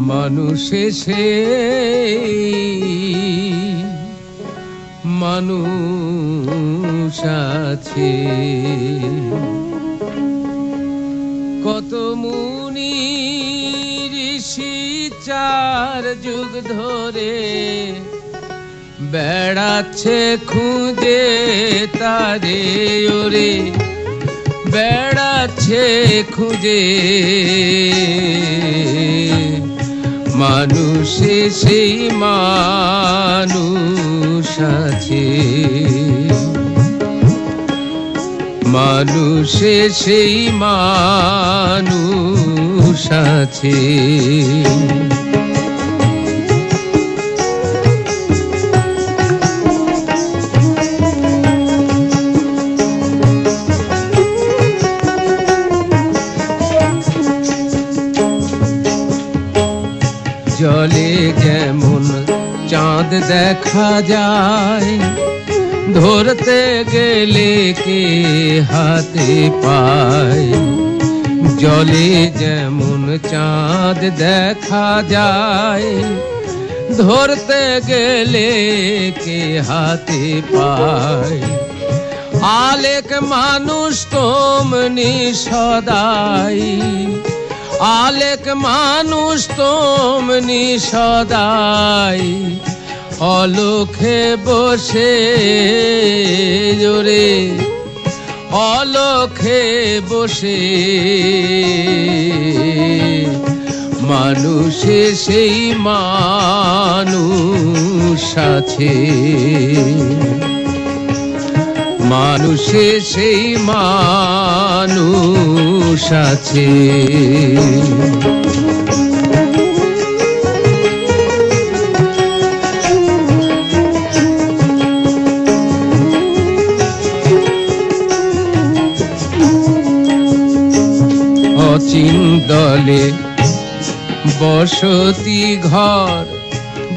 মানুষে সেই মানুষ আছে, কত মুনি ঋষি 4 যুগ ধরে বেড়াচ্ছে খুঁজে তারে, ওরে বেড়াচ্ছে খুঁজে। মানুষে সেই মানুষ আছে, মানুষে সেই মানুষ আছে। জলে যেমন চাঁদ দেখা যায়, ধরতে গেলে কে হাতে পায়। জলে যেমন চাঁদ দেখা যায়, ধরতে গেলে কে হাতে পায়। আলেক মানুষ তোমনি সদাই, আলেক মানুষ তোমনি সদাই, অলখে বসে জোরে অলখে বসে। মানুষে সেই মানুষ আছে, মানুষে সেই মানুষ আছে। অচিন দলে বসতি ঘর,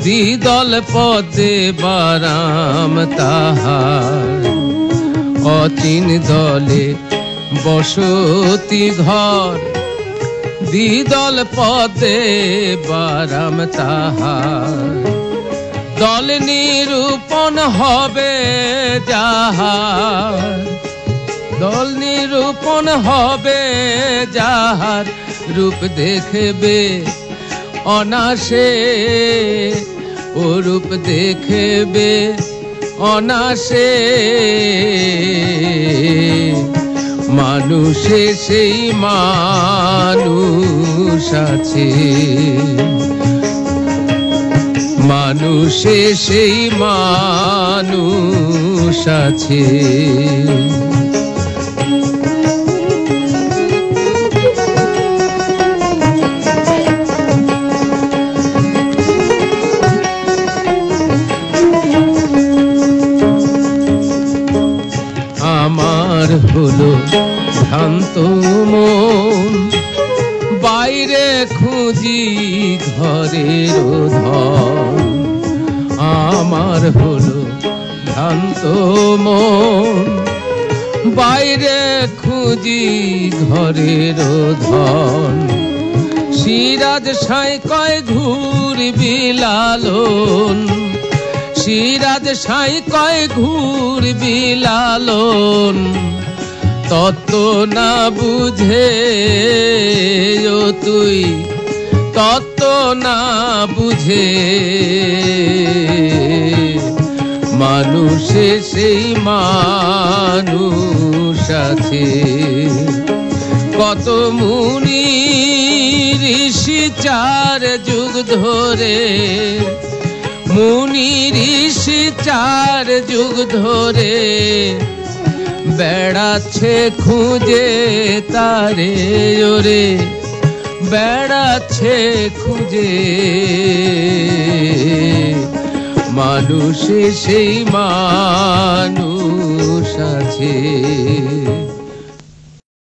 দ্বিদল পদে বারাম তাহার। অচিন দলে বসতি ঘর, দ্বিদল পদে বারাম তাহার। দল নিরূপণ হবে যাহার, দল নিরূপণ হবে যাহার। রূপ দেখবে অনাসে, ও রূপ দেখবে অনাসে। মানুষে সেই মানুষ আছে, মানুষে সেই মানুষ আছে। আমার হলো ভ্রান্ত মন, বাইরে খুঁজি ঘরের ধন। আমার হলো ভ্রান্ত মন, বাইরে খুঁজি ঘরের ধন। সিরাজ সাঁই কয় ঘুরবি লালন, সিরাজ সাঁই কয় ঘুরবি লালন। তত্ত্ব না বুঝে ও তুই, তত্ত্ব না বুঝে। মানুষে সেই মানুষ আছে, কত মুনি ঋষি 4 যুগ ধরে, মুনি ঋষি 4 যুগ ধরে বেড়াচ্ছে খুঁজে তারে, ওরে বেড়াচ্ছে খুঁজে। মানুষে সেই মানুষ আছে।